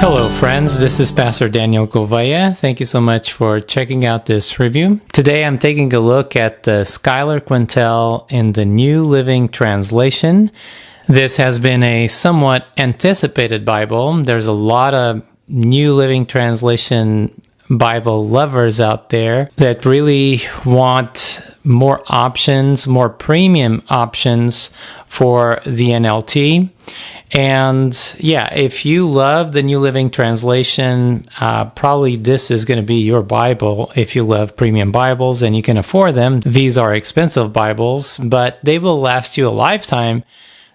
Hello friends, this is Pastor Daniel Gouveia. Thank you so much for checking out this review. Today I'm taking a look at the Schuyler Quentel in the New Living Translation. This has been a somewhat anticipated Bible. There's a lot of New Living Translation Bible lovers out there that really want more options, more premium options for the NLT. And yeah, if you love the New Living Translation, probably this is going to be your Bible if you love premium Bibles and you can afford them. These are expensive Bibles, but they will last you a lifetime,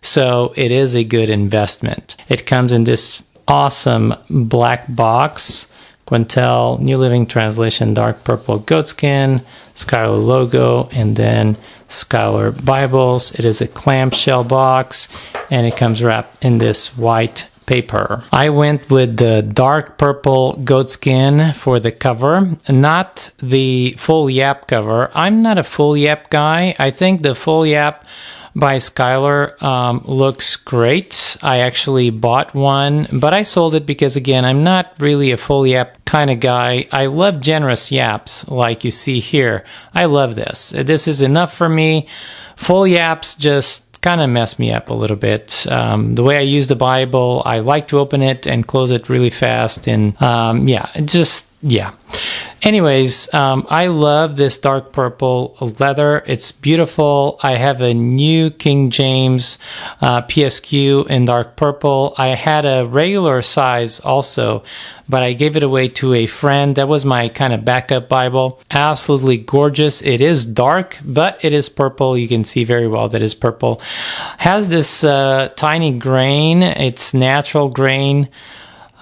so it is a good investment. It comes in this awesome black box, Quentel, New Living Translation, dark purple goatskin, Schuyler logo, and then Schuyler Bibles. It is a clamshell box, and it comes wrapped in this white paper. I went with the dark purple goatskin for the cover, not the full yapp cover. I'm not a full yapp guy. I think the full yapp by Schuyler looks great. I actually bought one, but I sold it because, again, I'm not really a full yapp kind of guy. I love generous yaps like you see here. I love this. This is enough for me. Full yaps just kind of mess me up a little bit. The way I use the Bible, I like to open it and close it really fast. And yeah. Anyways, I love this dark purple leather. It's beautiful. I have a new King James PSQ in dark purple. I had a regular size also, but I gave it away to a friend. That was my kind of backup Bible. Absolutely gorgeous. It is dark, but it is purple. You can see very well that it's purple. Has this tiny grain. It's natural grain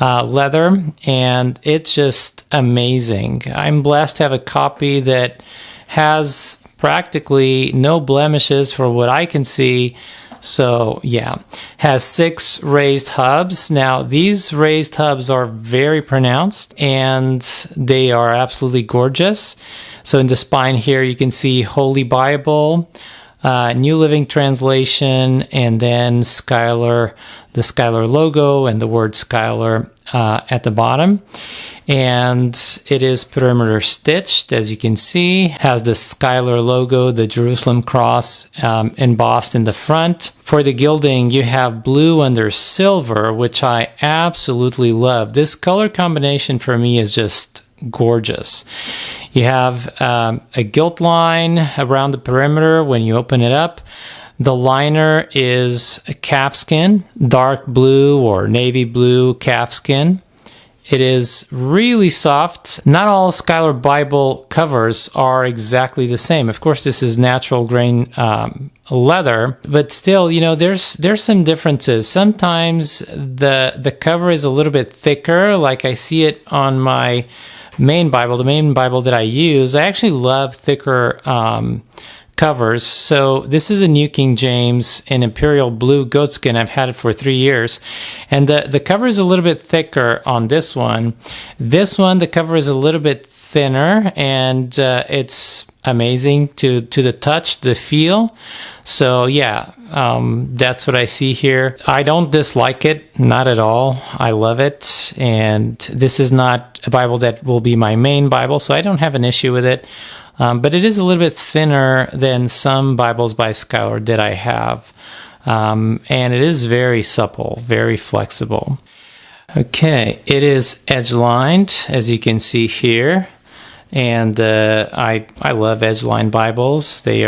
leather, and it's just amazing. I'm blessed to have a copy that has practically no blemishes for what I can see. So yeah, has 6 raised hubs. Now these raised hubs are very pronounced and they are absolutely gorgeous. So in the spine here you can see Holy Bible, New Living Translation, and then Schuyler, the Schuyler logo and the word Schuyler at the bottom. and it is perimeter stitched, as you can see. Has the Schuyler logo, the Jerusalem cross, embossed in the front. For the gilding, you have blue under silver, which I absolutely love. This color combination for me is just gorgeous. You have a gilt line around the perimeter when you open it up. The liner is a calfskin, dark blue or navy blue calfskin. It is really soft. Not all Schuyler Bible covers are exactly the same. Of course, this is natural grain leather, but still, you know, there's some differences. Sometimes the cover is a little bit thicker, like I see it on my main Bible, the main Bible that I use. I actually love thicker covers. So this is a New King James in Imperial Blue Goatskin. I've had it for 3 years. And the cover is a little bit thicker on this one. This one, the cover is a little bit thinner, and it's amazing to the touch, the feel. So yeah, that's what I see here. I don't dislike it, not at all. I love it. And this is not a Bible that will be my main Bible, so I don't have an issue with it. But it is a little bit thinner than some Bibles by Schuyler that I have. And it is very supple, very flexible. Okay, it is edge-lined, as you can see here. And I love edge-lined Bibles. They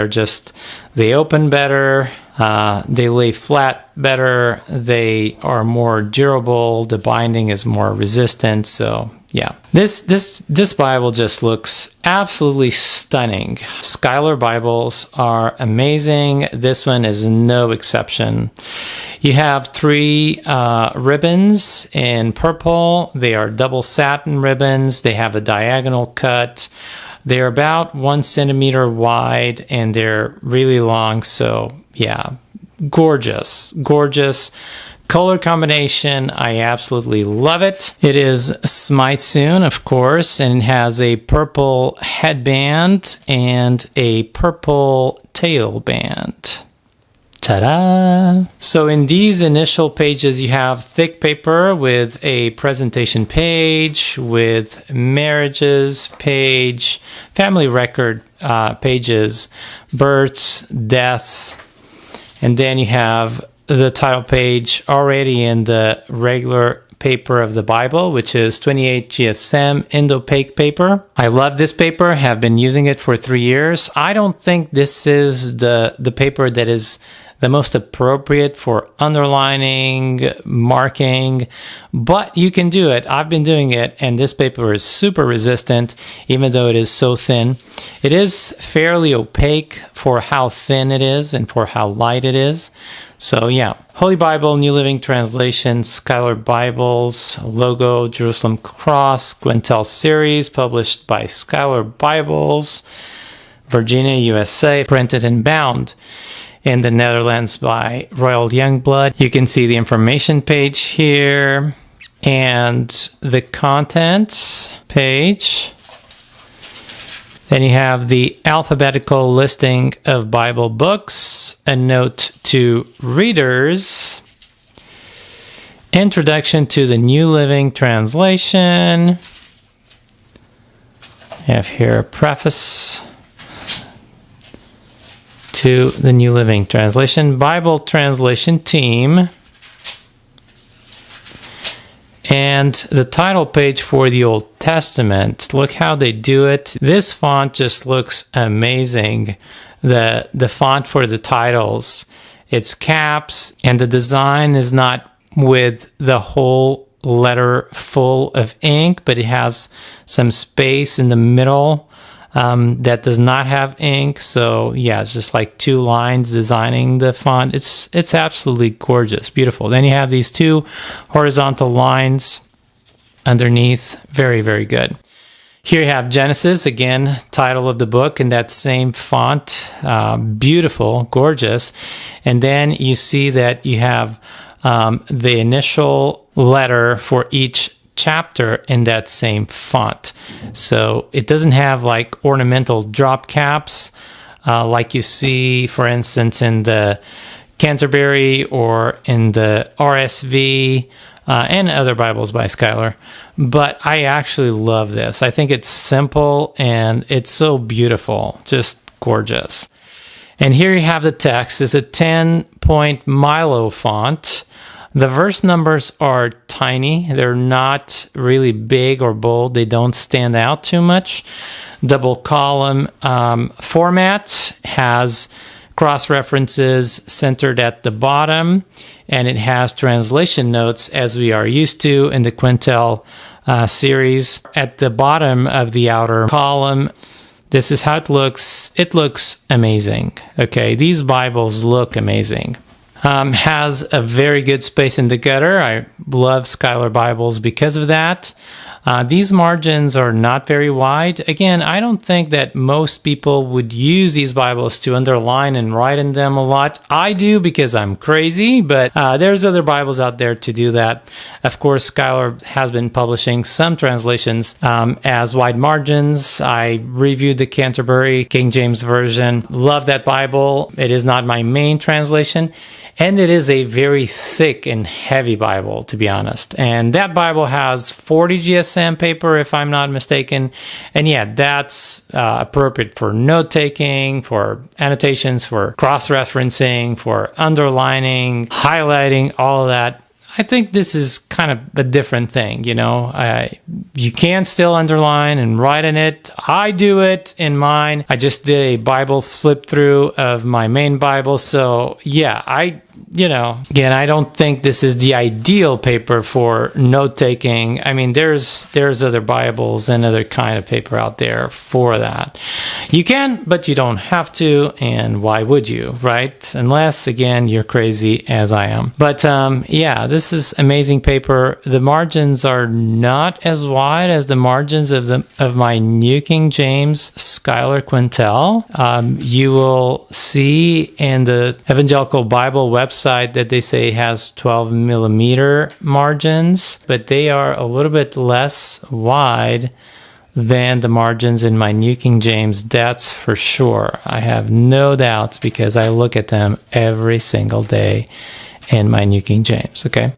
open better, they lay flat better, they are more durable, the binding is more resistant, so yeah. This Bible just looks absolutely stunning. Schuyler Bibles are amazing. This one is no exception. You have 3 ribbons in purple. They are double satin ribbons. They have a diagonal cut. They're about 1 centimeter wide, and they're really long. So yeah, gorgeous, gorgeous. Color combination, I absolutely love it. It is Smyth Sewn, of course, and it has a purple headband and a purple tail band. Ta-da! So in these initial pages, you have thick paper with a presentation page, with marriages page, family record pages, births, deaths, and then you have the title page already in the regular paper of the Bible, which is 28 GSM Indopaque Paper. I love this paper, have been using it for 3 years. I don't think this is the paper that is the most appropriate for underlining, marking, but you can do it. I've been doing it, and this paper is super resistant, even though it is so thin. It is fairly opaque for how thin it is and for how light it is. So yeah, Holy Bible, New Living Translation, Schuyler Bibles, logo, Jerusalem Cross, Quentel series, published by Schuyler Bibles, Virginia, USA, printed and bound in the Netherlands by Royal Youngblood. You can see the information page here and the contents page. Then you have the alphabetical listing of Bible books, a note to readers, introduction to the New Living Translation. I have here a preface to the New Living Translation, Bible translation team, and the title page for the Old Testament. Look how they do it. This font just looks amazing. The font for the titles, it's caps, and the design is not with the whole letter full of ink, but it has some space in the middle that does not have ink. So yeah, it's just like 2 lines designing the font. It's absolutely gorgeous, beautiful. Then you have these 2 horizontal lines underneath. Very, very good. Here you have Genesis, again, title of the book in that same font. Beautiful, gorgeous. And then you see that you have the initial letter for each chapter in that same font. So it doesn't have like ornamental drop caps like you see, for instance, in the Canterbury or in the RSV. and other Bibles by Schuyler. But I actually love this. I think it's simple and it's so beautiful, just gorgeous. And here you have the text. It's a 10-point Milo font. The verse numbers are tiny. They're not really big or bold. They don't stand out too much. Double column format, has cross-references centered at the bottom, and it has translation notes as we are used to in the Quentel series. At the bottom of the outer column, this is how it looks. It looks amazing. Okay, these Bibles look amazing. Has a very good space in the gutter. I love Schuyler Bibles because of that. These margins are not very wide. Again, I don't think that most people would use these Bibles to underline and write in them a lot. I do because I'm crazy, but there's other Bibles out there to do that. Of course, Schuyler has been publishing some translations as wide margins. I reviewed the Canterbury King James Version. Love that Bible. It is not my main translation. And it is a very thick and heavy Bible, to be honest. And that Bible has 40 GSM paper, if I'm not mistaken. And yeah, that's appropriate for note-taking, for annotations, for cross-referencing, for underlining, highlighting, all of that. I think this is kind of a different thing, you know. You can still underline and write in it. I do it in mine. I just did a Bible flip through of my main Bible. So yeah, again, I don't think this is the ideal paper for note-taking. I mean, there's other Bibles and other kind of paper out there for that. You can, but you don't have to, and why would you, right? Unless, again, you're crazy as I am. But yeah, this is amazing paper. The margins are not as wide as the margins of my New King James Schuyler Quentel. You will see in the Evangelical Bible website that they say has 12 millimeter margins, but they are a little bit less wide than the margins in my New King James. That's for sure. I have no doubts because I look at them every single day in my New King James, okay?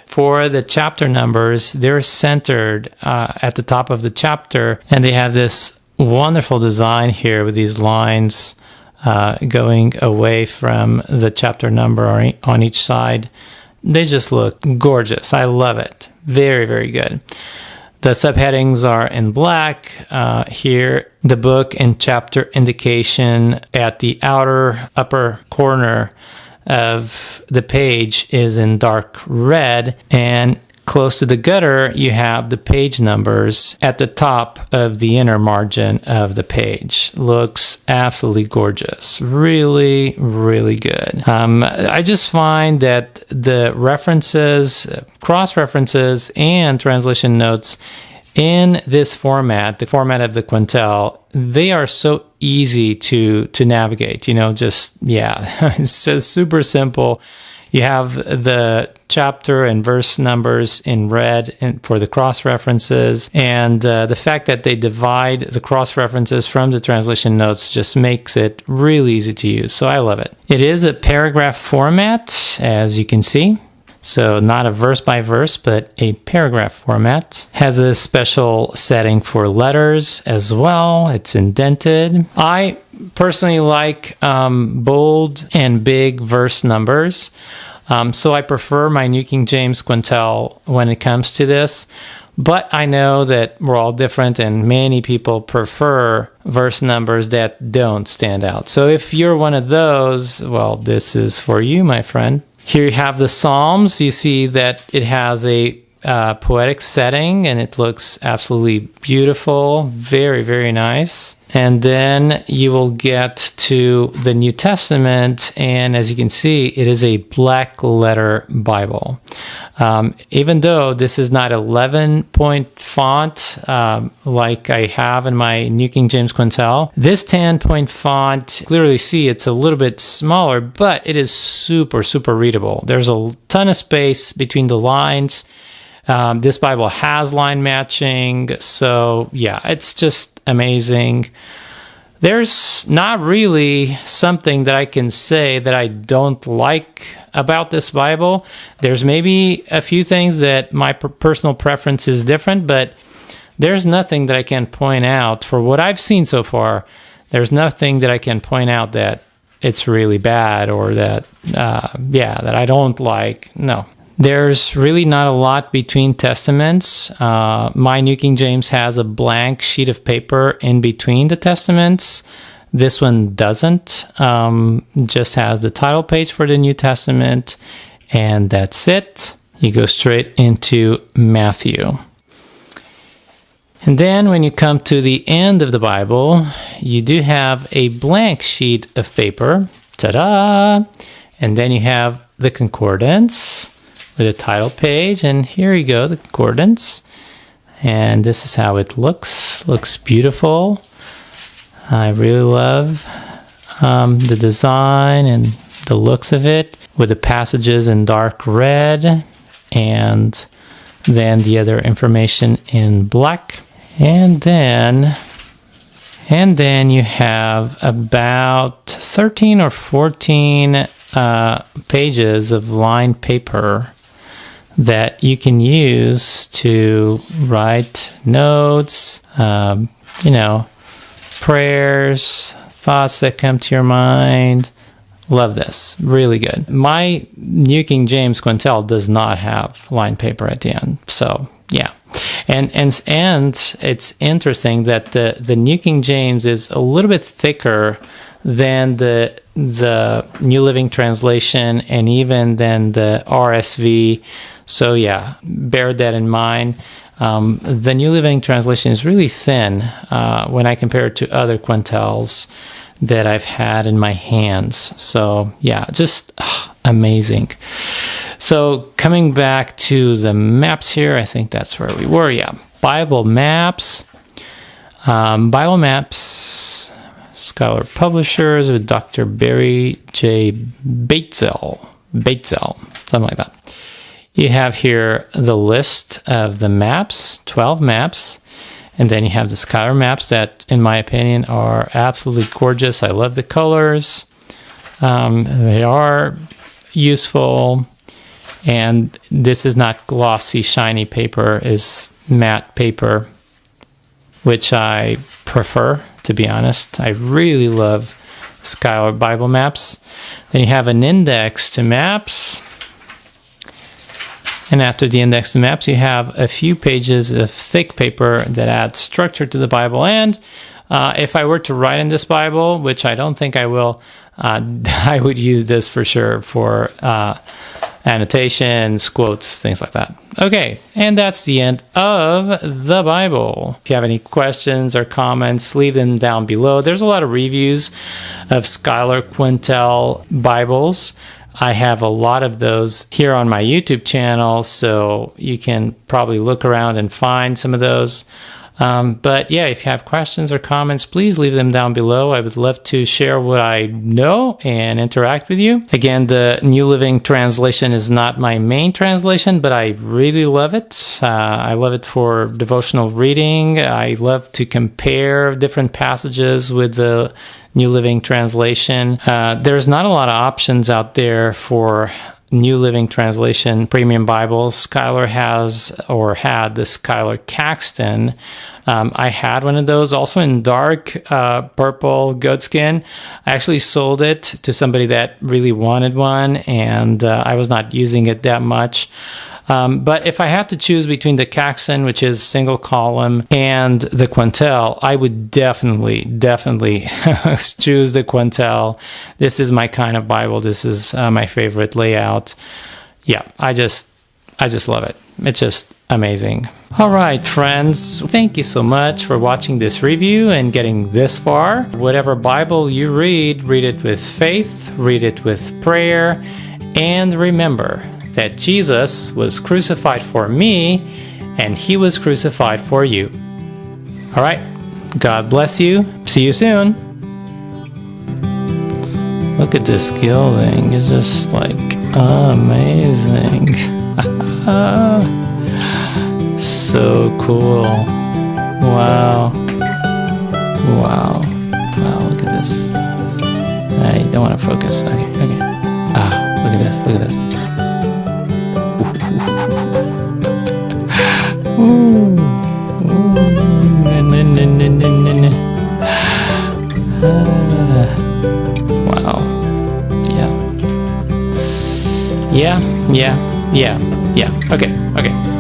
For the chapter numbers, they're centered at the top of the chapter, and they have this wonderful design here with these lines going away from the chapter number on each side. They just look gorgeous. I love it. Very, very good. The subheadings are in black. Here, the book and chapter indication at the outer upper corner of the page is in dark red, and close to the gutter, you have the page numbers at the top of the inner margin of the page. Looks absolutely gorgeous. Really, really good. I just find that the references, cross-references, and translation notes in this format, the format of the Quentel, they are so easy to navigate. You know, just, yeah, it's just super simple. You have the chapter and verse numbers in red for the cross-references, and the fact that they divide the cross-references from the translation notes just makes it really easy to use, so I love it. It is a paragraph format, as you can see, so not a verse-by-verse, but a paragraph format. Has a special setting for letters as well. It's indented. I personally like bold and big verse numbers. So I prefer my New King James Quentel when it comes to this. But I know that we're all different and many people prefer verse numbers that don't stand out. So if you're one of those, well, this is for you, my friend. Here you have the Psalms. You see that it has a poetic setting and it looks absolutely beautiful. Very, very nice. And then you will get to the New Testament, and as you can see, it is a black letter Bible. Even though this is not 11-point font like I have in my New King James Quentel, this 10-point font, clearly see it's a little bit smaller, but it is super, super readable. There's a ton of space between the lines. This Bible has line matching, so yeah, it's just amazing. There's not really something that I can say that I don't like about this Bible. There's maybe a few things that my personal preference is different, but there's nothing that I can point out for what I've seen so far. There's nothing that I can point out that it's really bad or that, that I don't like. No. There's really not a lot between testaments. My New King James has a blank sheet of paper in between the testaments. This one doesn't. Just has the title page for the New Testament, and that's it. You go straight into Matthew. And then when you come to the end of the Bible, you do have a blank sheet of paper. Ta-da! And then you have the Concordance with a title page, and here you go, the Concordance. And this is how it looks. Looks beautiful. I really love the design and the looks of it, with the passages in dark red, and then the other information in black. And then you have about 13 or 14 pages of lined paper that you can use to write notes, prayers, thoughts that come to your mind. Love this. Really good. My New King James Quentel does not have lined paper at the end. So, yeah. And it's interesting that the New King James is a little bit thicker than the New Living Translation and even than the RSV. So yeah, bear that in mind. The New Living Translation is really thin when I compare it to other Quentels that I've had in my hands. So yeah, just amazing. So coming back to the maps here, I think that's where we were. Yeah, Bible maps. Bible maps, Schuyler Publishers with Dr. Barry J. Batesell, something like that. You have here the list of the maps, 12 maps, and then you have the Schuyler maps that, in my opinion, are absolutely gorgeous. I love the colors. They are useful, and this is not glossy, shiny paper, is matte paper, which I prefer, to be honest. I really love Schuyler Bible maps. Then you have an index to maps. And after the index to maps, you have a few pages of thick paper that add structure to the Bible. And if I were to write in this Bible, which I don't think I will, I would use this for sure for annotations, quotes, things like that. Okay, and that's the end of the Bible. If you have any questions or comments, leave them down below. There's a lot of reviews of Schuyler Quentel Bibles. I have a lot of those here on my YouTube channel, so you can probably look around and find some of those. But yeah, if you have questions or comments, please leave them down below. I would love to share what I know and interact with you. Again, the New Living Translation is not my main translation, but I really love it. I love it for devotional reading. I love to compare different passages with the New Living Translation. There's not a lot of options out there for New Living Translation premium Bibles. Schuyler has, or had, the Schuyler Caxton. I had one of those also in dark purple goatskin. I actually sold it to somebody that really wanted one, and I was not using it that much. But if I had to choose between the Caxton, which is single column, and the Quentel, I would definitely choose the Quentel. This is my kind of Bible. This is my favorite layout. Yeah, I just love it. It's just amazing. All right, friends, thank you so much for watching this review and getting this far. Whatever Bible you read it with faith, read it with prayer, and remember that Jesus was crucified for me, and he was crucified for you. All right, God bless you. See you soon. Look at this gilding. It's just like amazing. So cool. Wow. Wow. Wow. Yeah. Okay.